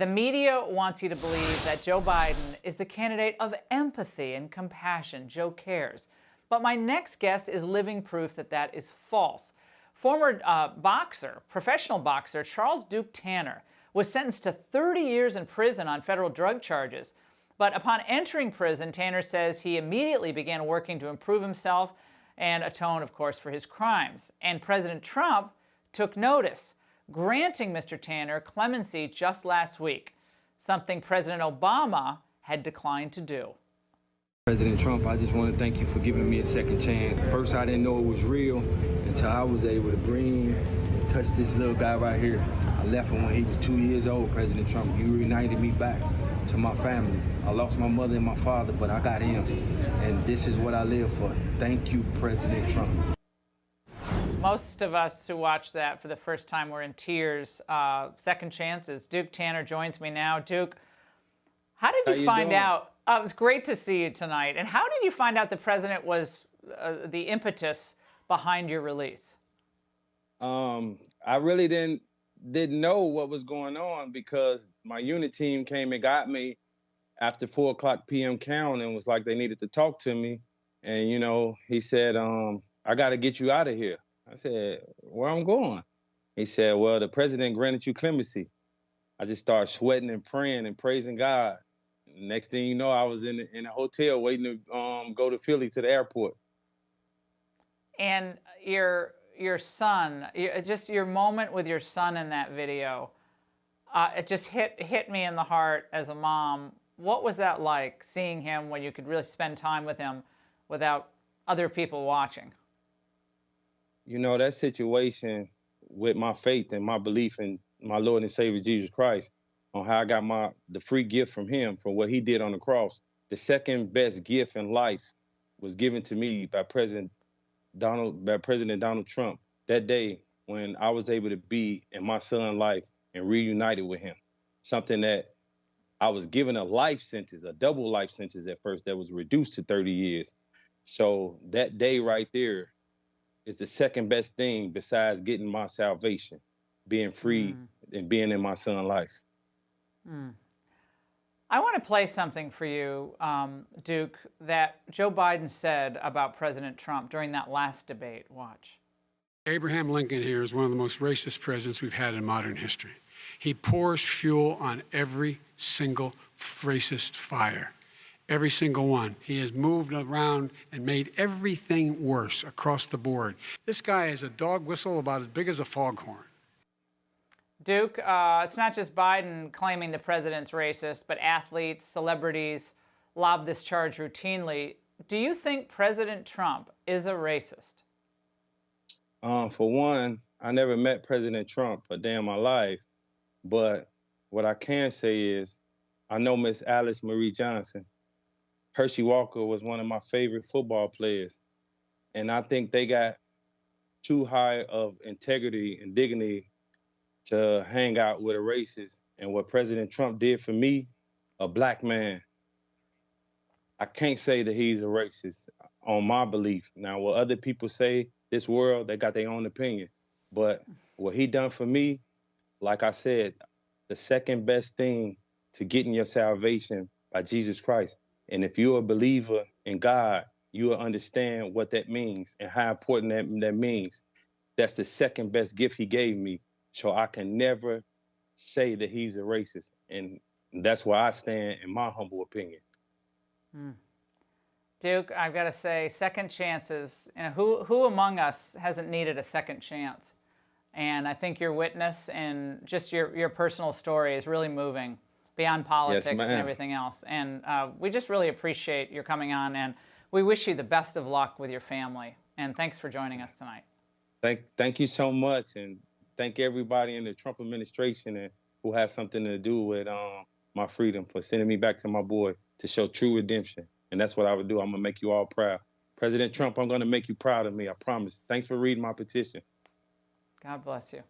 The media wants you to believe that Joe Biden is the candidate of empathy and compassion. Joe cares. But my next guest is living proof that that is false. Former professional boxer Charles Duke Tanner was sentenced to 30 years in prison on federal drug charges. But upon entering prison, Tanner says he immediately began working to improve himself and atone, of course, for his crimes. And President Trump took notice, granting Mr. Tanner clemency just last week, something President Obama had declined to do. President Trump, I just want to thank you for giving me a second chance. First, I didn't know it was real until I was able to bring and touch this little guy right here. I left him when he was 2 years old, President Trump. You reunited me back to my family. I lost my mother and my father, but I got him. And this is what I live for. Thank you, President Trump. Most of us who watched that for the first time were in tears. Second chances. Duke Tanner joins me now. Duke, how did you find out? It was great to see you tonight. And how did you find out the president was the impetus behind your release? I really didn't know what was going on because my unit team came and got me after 4:00 p.m. count and was like they needed to talk to me. And, you know, he said, I got to get you out of here. I said, where I'm going? He said, well, the president granted you clemency. I just started sweating and praying and praising God. Next thing you know, I was in a hotel waiting to go to Philly to the airport. And your son, just your moment with your son in that video, it just hit me in the heart as a mom. What was that like, seeing him when you could really spend time with him without other people watching? You know, that situation with my faith and my belief in my Lord and Savior Jesus Christ, on how I got the free gift from him, from what he did on the cross. The second best gift in life was given to me by President Donald Trump that day when I was able to be in my son's life and reunited with him. Something that I was given a life sentence, a double life sentence at first that was reduced to 30 years. So that day right there is the second best thing besides getting my salvation, being free and being in my son's life. I want to play something for you, Duke, that Joe Biden said about President Trump during that last debate. Watch. Abraham Lincoln here is one of the most racist presidents we've had in modern history. He pours fuel on every single racist fire, every single one. He has moved around and made everything worse across the board. This guy is a dog whistle about as big as a foghorn. Duke, it's not just Biden claiming the president's racist, but athletes, celebrities lob this charge routinely. Do you think President Trump is a racist? For one, I never met President Trump a day in my life, but what I can say is I know Miss Alice Marie Johnson. Hershey Walker was one of my favorite football players, and I think they got too high of integrity and dignity to hang out with a racist. And what President Trump did for me, a black man, I can't say that he's a racist on my belief. Now, what other people say, this world, they got their own opinion. But what he done for me, like I said, the second best thing to getting your salvation by Jesus Christ. And if you're a believer in God, you'll understand what that means and how important that means. That's the second best gift he gave me. So I can never say that he's a racist. And that's where I stand in my humble opinion. Duke, I've got to say, second chances, you know, who among us hasn't needed a second chance? And I think your witness and just your personal story is really moving beyond politics and everything else. And we just really appreciate your coming on, and we wish you the best of luck with your family. And thanks for joining us tonight. Thank you so much. And thank everybody in the Trump administration and who has something to do with my freedom for sending me back to my boy to show true redemption. And that's what I would do. I'm going to make you all proud. President Trump, I'm going to make you proud of me. I promise. Thanks for reading my petition. God bless you.